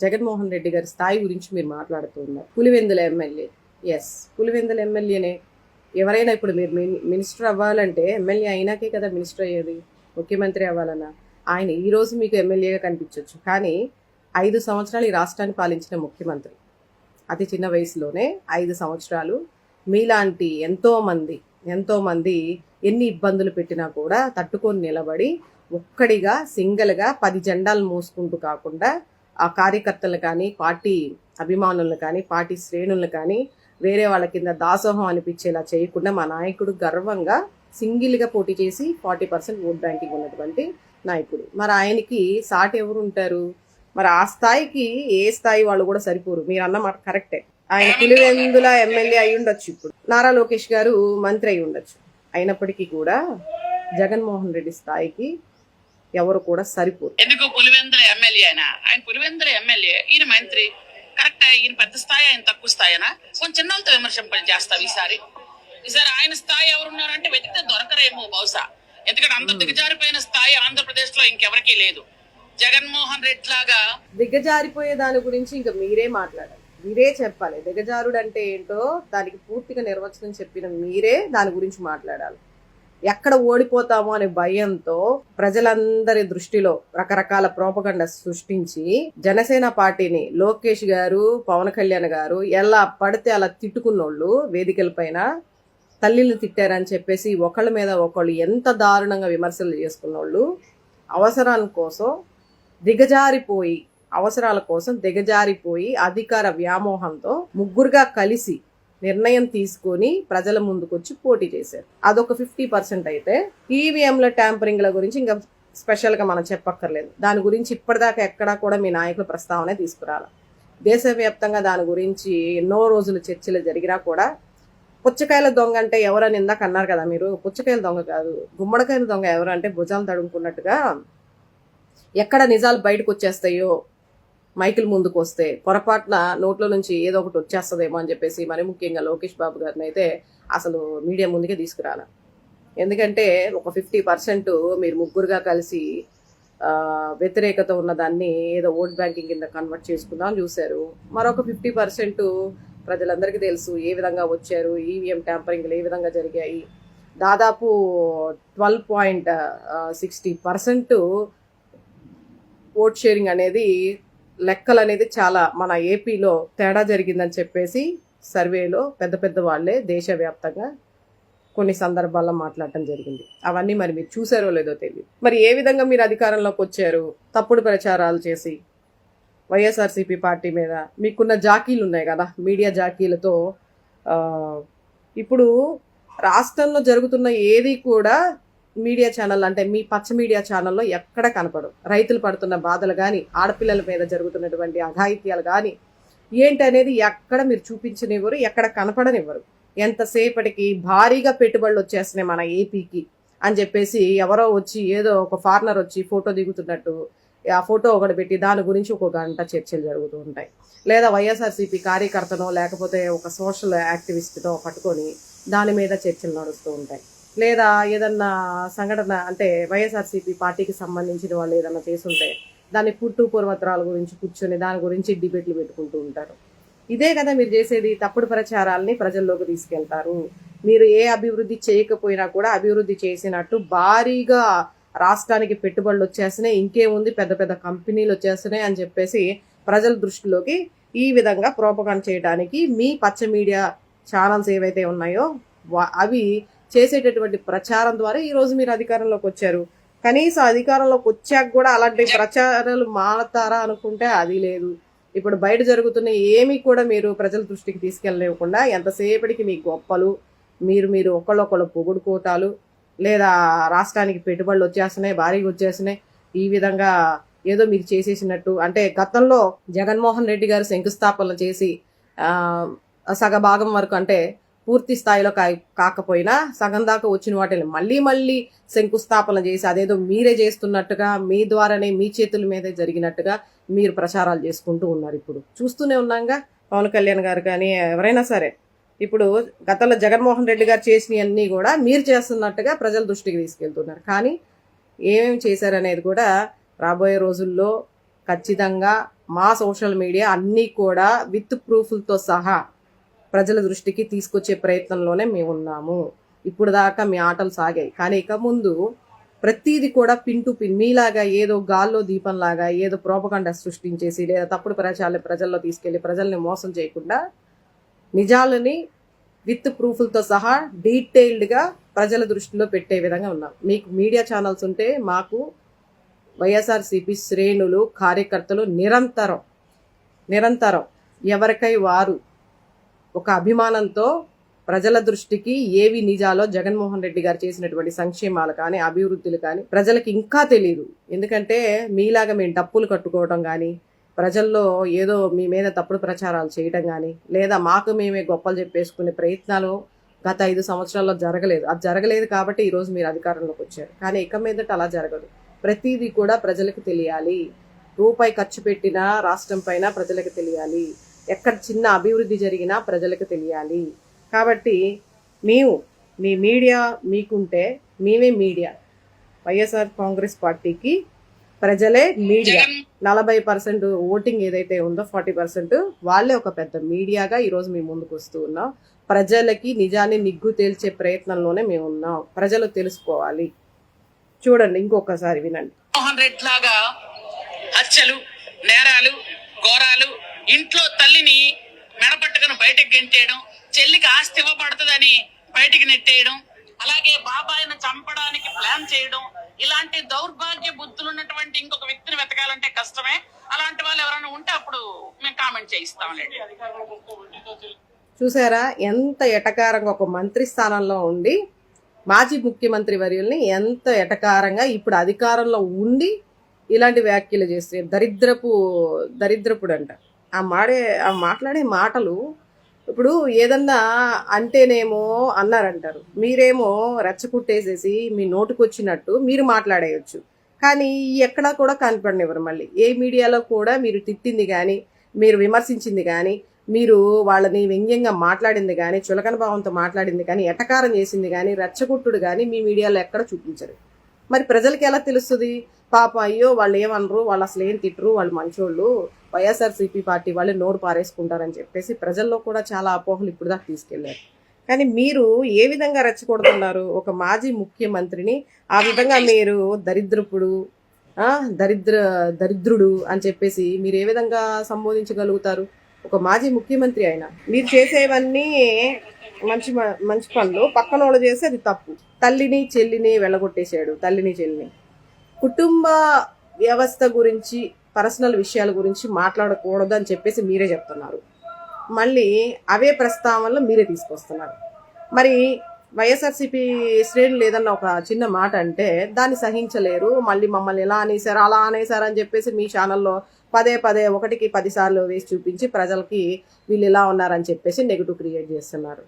జగన్మోహన్ రెడ్డి గారి స్థాయి గురించి మీరు మాట్లాడుతున్నారు. పులివెందుల ఎమ్మెల్యే, ఎస్ పులివెందుల ఎమ్మెల్యేనే. ఎవరైనా ఇప్పుడు మీరు మినిస్టర్ అవ్వాలంటే ఎమ్మెల్యే అయినాకే కదా మినిస్టర్ అయ్యేది, ముఖ్యమంత్రి అవ్వాలన్నా. ఆయన ఈ రోజు మీకు ఎమ్మెల్యేగా కనిపించవచ్చు, కానీ 5 సంవత్సరాలు ఈ రాష్ట్రాన్ని పాలించిన ముఖ్యమంత్రి. అతి చిన్న వయసులోనే 5 సంవత్సరాలు మీలాంటి ఎంతోమంది ఎన్ని ఇబ్బందులు పెట్టినా కూడా తట్టుకొని నిలబడి ఒక్కడిగా సింగిల్గా 10 జెండాలు మోసుకుంటూ కాకుండా ఆ కార్యకర్తలు కానీ, పార్టీ అభిమానులను కానీ, పార్టీ శ్రేణులను కానీ వేరే వాళ్ళ కింద దాసోహం అనిపించేలా చేయకుండా మా నాయకుడు గర్వంగా సింగిల్గా పోటీ చేసి 40% ఓట్ బ్యాంకింగ్ ఉన్నటువంటి నాయకుడు. మరి ఆయనకి సాటి ఎవరు ఉంటారు? మరి ఆ స్థాయికి ఏ స్థాయి వాళ్ళు కూడా సరిపోరు. మీరు అన్నమాట కరెక్టే. ఆయన పులివెందుల ఎమ్మెల్యే అయి ఉండొచ్చు, ఇప్పుడు నారా లోకేష్ గారు మంత్రి అయి ఉండొచ్చు. అయినప్పటికీ కూడా జగన్మోహన్ రెడ్డి స్థాయికి ఎవరు కూడా సరిపోరు. ఎందుకు పులివెందుల ఎమ్మెల్యే అయినా ఆయన పులివెందుల ఎమ్మెల్యే, ఈయన మంత్రి కరెక్ట్. ఈయన పెద్ద స్థాయి, ఆయన తక్కువ స్థాయినా? కొంచెం చిన్నలతో విమర్శింపని చేస్తావు ఈసారి. ఆయన స్థాయి ఎవరున్నారంటే వెతికితే దొరకరేమో బహుశా. ఎందుకంటే అంత దిగజారిపోయిన స్థాయి ఆంధ్రప్రదేశ్ లో ఇంకెవరికీ లేదు. జగన్మోహన్ రెడ్డి లాగా దిగజారిపోయే దాని గురించి ఇంకా మీరే మాట్లాడాలి, మీరే చెప్పాలి. దిగజారుడు అంటే ఏంటో దానికి పూర్తిగా నిర్వచనం చెప్పిన మీరే దాని గురించి మాట్లాడాలి. ఎక్కడ ఓడిపోతామో అనే భయంతో ప్రజలందరి దృష్టిలో రకరకాల ప్రోపగండ సృష్టించి జనసేన పార్టీని లోకేష్ గారు, పవన్ కళ్యాణ్ గారు ఎలా పడితే అలా తిట్టుకున్నోళ్ళు వేదికల పైన తల్లిని తిట్టారని చెప్పేసి ఒకళ్ళ మీద ఒకళ్ళు ఎంత దారుణంగా విమర్శలు చేసుకున్నోళ్ళు అవసరాల కోసం దిగజారిపోయి అధికార వ్యామోహంతో ముగ్గురుగా కలిసి నిర్ణయం తీసుకొని ప్రజల ముందుకొచ్చి పోటీ చేశారు. అదొక 50% అయితే ఈవీఎంల ట్యాంపరింగ్ల గురించి ఇంకా స్పెషల్గా మనం చెప్పక్కర్లేదు. దాని గురించి ఇప్పటిదాకా ఎక్కడా కూడా మీ నాయకుల ప్రస్తావనే తీసుకురాలి. దేశవ్యాప్తంగా దాని గురించి ఎన్నో రోజులు చర్చలు జరిగినా కూడా పుచ్చకాయల దొంగ అంటే ఎవరని ఇందాక అన్నారు కదా మీరు. పుచ్చకాయల దొంగ కాదు, గుమ్మడికాయల దొంగ ఎవరు అంటే భుజాలు తడుముకున్నట్టుగా ఎక్కడ నిజాలు బయటకు వచ్చేస్తాయో మైకుల ముందుకు వస్తే పొరపాటున నోట్లో నుంచి ఏదో ఒకటి వచ్చేస్తుందేమో అని చెప్పేసి మరి ముఖ్యంగా లోకేష్ బాబు గారిని అయితే అసలు మీడియా ముందుకే తీసుకురాలి. ఎందుకంటే ఒక 50% మీరు ముగ్గురుగా కలిసి వ్యతిరేకత ఉన్నదాన్ని ఏదో ఓట్ బ్యాంకింగ్ కింద కన్వర్ట్ చేసుకుందాం చూశారు. మరొక 50% ప్రజలందరికీ తెలుసు ఏ విధంగా వచ్చారు, ఈవీఎం ట్యాంపరింగ్లు ఏ విధంగా జరిగాయి. దాదాపు 12.60% ఓట్ షేరింగ్ అనేది లెక్కలు అనేది చాలా మన ఏపీలో తేడా జరిగిందని చెప్పేసి సర్వేలో పెద్ద పెద్ద వాళ్ళే దేశవ్యాప్తంగా కొన్ని సందర్భాల్లో మాట్లాడటం జరిగింది. అవన్నీ మరి మీరు చూసారో లేదో తెలియదు. మరి ఏ విధంగా మీరు అధికారంలోకి వచ్చారు? తప్పుడు ప్రచారాలు చేసి వైఎస్ఆర్సీపీ పార్టీ మీద మీకున్న జాకీలు ఉన్నాయి కదా, మీడియా జాకీలతో. ఇప్పుడు రాష్ట్రంలో జరుగుతున్న ఏది కూడా మీడియా ఛానల్ అంటే మీ పచ్చ మీడియా ఛానల్లో ఎక్కడ కనపడవు. రైతులు పడుతున్న బాధలు కానీ, ఆడపిల్లల మీద జరుగుతున్నటువంటి అఘాయిత్యాలు కానీ ఏంటనేది ఎక్కడ మీరు చూపించనివ్వరు, ఎక్కడ కనపడనివ్వరు. ఎంతసేపటికి భారీగా పెట్టుబడులు వచ్చేస్తున్నాయి మన ఏపీకి అని చెప్పేసి ఎవరో వచ్చి ఏదో ఒక ఫారినర్ వచ్చి ఫోటో దిగుతున్నట్టు ఆ ఫోటో ఒకటి పెట్టి దాని గురించి ఒక గంట చర్చలు జరుగుతూ ఉంటాయి. లేదా వైఎస్ఆర్సీపీ కార్యకర్తనో లేకపోతే ఒక సోషల్ యాక్టివిస్ట్నో పట్టుకొని దాని మీద చర్చలు నడుస్తూ ఉంటాయి. లేదా ఏదన్నా సంఘటన అంటే వైఎస్ఆర్సీపీ పార్టీకి సంబంధించిన వాళ్ళు ఏదన్నా చేసుంటే దాని పూర్వత్రాల గురించి కూర్చొని దాని గురించి డిబేట్లు పెట్టుకుంటూ ఉంటారు. ఇదే కదా మీరు చేసేది. తప్పుడు ప్రచారాలని ప్రజల్లోకి తీసుకెళ్తారు. మీరు ఏ అభివృద్ధి చేయకపోయినా కూడా అభివృద్ధి చేసినట్టు భారీగా రాష్ట్రానికి పెట్టుబడులు వచ్చేస్తున్నాయి, ఇంకేముంది పెద్ద పెద్ద కంపెనీలు వచ్చేస్తున్నాయి అని చెప్పేసి ప్రజల దృష్టిలోకి ఈ విధంగా ప్రోపగండ చేయడానికి మీ పచ్చ మీడియా ఛానల్స్ ఏవైతే ఉన్నాయో అవి చేసేటటువంటి ప్రచారం ద్వారా ఈరోజు మీరు అధికారంలోకి వచ్చారు. కనీసం అధికారంలోకి వచ్చాక కూడా అలాంటి ప్రచారాలు మారతారా అనుకుంటే అది లేదు. ఇప్పుడు బయట జరుగుతున్న ఏమీ కూడా మీరు ప్రజల దృష్టికి తీసుకెళ్ళనివ్వకుండా ఎంతసేపటికి మీ గొప్పలు, మీరు ఒకళ్ళొకళ్ళు పొగుడుకోటాలు, లేదా రాష్ట్రానికి పెట్టుబడులు వచ్చేస్తున్నాయి, భారీగా వచ్చేస్తున్నాయి, ఈ విధంగా ఏదో మీరు చేసేసినట్టు. అంటే గతంలో జగన్మోహన్ రెడ్డి గారు శంకుస్థాపనలు చేసి సగభాగం వరకు అంటే పూర్తి స్థాయిలో కాకపోయినా సగం దాకా వచ్చిన వాటిని మళ్ళీ శంకుస్థాపన చేసి అదేదో మీరే చేస్తున్నట్టుగా, మీ ద్వారానే మీ చేతుల మీదే జరిగినట్టుగా మీరు ప్రచారాలు చేసుకుంటూ ఉన్నారు. ఇప్పుడు చూస్తూనే ఉన్నాగా పవన్ కళ్యాణ్ గారు కానీ ఎవరైనా సరే ఇప్పుడు గతంలో జగన్మోహన్ రెడ్డి గారు చేసినవన్నీ కూడా మీరు చేస్తున్నట్టుగా ప్రజల దృష్టికి తీసుకెళ్తున్నారు. కానీ ఏమేమి చేశారనేది కూడా రాబోయే రోజుల్లో ఖచ్చితంగా మా సోషల్ మీడియా అన్నీ కూడా విత్ ప్రూఫ్లతో సహా ప్రజల దృష్టికి తీసుకొచ్చే ప్రయత్నంలోనే మేము ఉన్నాము. ఇప్పుడు దాకా మీ ఆటలు సాగాయి, కానీ ఇక ముందు ప్రతిదీ కూడా పిన్ టు పిన్ మీలాగా ఏదో గాల్లో దీపంలాగా ఏదో ప్రోపగండా సృష్టించేసి లేదా తప్పుడు ప్రచారాలు ప్రజల్లో తీసుకెళ్లి ప్రజల్ని మోసం చేయకుండా నిజాలని విత్ ప్రూఫ్లతో సహా డీటెయిల్డ్గా ప్రజల దృష్టిలో పెట్టే విధంగా ఉన్నాం. మీకు మీడియా ఛానల్స్ ఉంటే మాకు వైఎస్ఆర్సీపీ శ్రేణులు కార్యకర్తలు నిరంతరం ఎవరికై వారు ఒక అభిమానంతో ప్రజల దృష్టికి ఏవి నిజాలో జగన్మోహన్ రెడ్డి గారు చేసినటువంటి సంక్షేమాలు కానీ అభివృద్ధులు కానీ ప్రజలకి ఇంకా తెలియదు. ఎందుకంటే మీలాగా మేము డప్పులు కట్టుకోవడం కానీ ప్రజల్లో ఏదో మీ మీద తప్పుడు ప్రచారాలు చేయడం కానీ లేదా మాకు మేమే గొప్పలు చెప్పేసుకునే ప్రయత్నాలు గత 5 సంవత్సరాల్లో జరగలేదు. అది జరగలేదు కాబట్టి ఈరోజు మీరు అధికారంలోకి వచ్చారు. కానీ ఇక మీదట అలా జరగదు. ప్రతిదీ కూడా ప్రజలకు తెలియాలి. రూపాయి ఖర్చు పెట్టినా రాష్ట్రం పైన ప్రజలకు తెలియాలి. ఎక్కడ చిన్న అభివృద్ధి జరిగినా ప్రజలకు తెలియాలి. కాబట్టి మీ మీడియా మీకుంటే మేమే మీడియా. వైఎస్ఆర్ కాంగ్రెస్ పార్టీకి ప్రజలే మీడియా. 40% ఓటింగ్ ఏదైతే ఉందో 40% వాళ్ళే ఒక పెద్ద మీడియాగా ఈరోజు మేము ముందుకు వస్తూ ఉన్నాం. ప్రజలకి నిజాన్ని నిగ్గు తేల్చే ప్రయత్నంలోనే మేము ఉన్నాం. ప్రజలు తెలుసుకోవాలి. చూడండి, ఇంకొకసారి వినండి. మోహన్ రెడ్డి లాగా హత్యలు, నేరాలు, ఘోరాలు, ఇంట్లో తల్లిని మెడపట్టుకుని బయటకు గెంటేయడం, చెల్లికి ఆస్తి ఇవ్వబడుతుందని బయటికి నెట్టేయడం, అలాగే బాబాయిని చంపడానికి ప్లాన్ చేయడం, ఇలాంటి దౌర్భాగ్య బుద్ధులు ఉన్నటువంటి ఇంకొక వ్యక్తిని వెతకాలంటే కష్టమే. అలాంటి వాళ్ళు ఎవరైనా ఉంటే అప్పుడు మేము కామెంట్ చేయిస్తాంలేండి. చూసారా ఎంత ఎటకారంగా ఒక మంత్రి స్థానంలో ఉండి మాజీ ముఖ్యమంత్రి వర్యుల్ని ఎంత ఎటకారంగా ఇప్పుడు అధికారంలో ఉండి ఇలాంటి వ్యాఖ్యలు చేస్తే దరిద్రపుడు అంట. ఆ మాట్లాడే మాటలు ఇప్పుడు ఏదన్నా అంటేనేమో అన్నారంటారు, మీరేమో రెచ్చకుట్టేసేసి మీ నోటుకొచ్చినట్టు మీరు మాట్లాడేయచ్చు. కానీ ఎక్కడా కూడా కనపడనివ్వరు. మళ్ళీ ఏ మీడియాలో కూడా మీరు తిట్టింది కానీ మీరు విమర్శించింది కానీ మీరు వాళ్ళని వ్యంగ్యంగా మాట్లాడింది కానీ చులకన భావంతో మాట్లాడింది కానీ ఎటకారం చేసింది కానీ రెచ్చగొట్టుడు కానీ మీ మీడియాలో ఎక్కడ చూపించరు. మరి ప్రజలకి ఎలా తెలుస్తుంది? పాపం అయ్యో వాళ్ళు ఏమనరు, వాళ్ళు అసలు ఏం తిట్టరు, వాళ్ళు మంచోళ్ళు, వైఎస్ఆర్సీపీ పార్టీ వాళ్ళు నోరు పారేసుకుంటారని చెప్పేసి ప్రజల్లో కూడా చాలా అపోహలు ఇప్పుడు దాకా తీసుకెళ్లారు. కానీ మీరు ఏ విధంగా రెచ్చగొడుతున్నారు? ఒక మాజీ ముఖ్యమంత్రిని ఆ విధంగా మీరు దరిద్రుడు అని చెప్పేసి మీరు ఏ విధంగా సంబోధించగలుగుతారు? ఒక మాజీ ముఖ్యమంత్రి అయినా మీరు చేసేవన్నీ మంచి పనులు, పక్కన వాళ్ళు చేస్తే అది తప్పు. తల్లిని చెల్లిని వెళ్ళగొట్టేశాడు. చెల్లిని కుటుంబ వ్యవస్థ గురించి పర్సనల్ విషయాల గురించి మాట్లాడకూడదు అని చెప్పేసి మీరే చెప్తున్నారు. మళ్ళీ అవే ప్రస్తావనలు మీరే తీసుకొస్తున్నారు. మరి వైఎస్ఆర్సీపీ శ్రేణులు ఏదన్నా ఒక చిన్న మాట అంటే దాన్ని సహించలేరు. మళ్ళీ మమ్మల్ని ఎలా అనేసారు అలా అనేసారు అని చెప్పేసి మీ ఛానల్లో పదే 1కి 10 సార్లు వేసి చూపించి ప్రజలకి వీళ్ళు ఇలా ఉన్నారని చెప్పేసి నెగిటివ్ క్రియేట్ చేస్తున్నారు.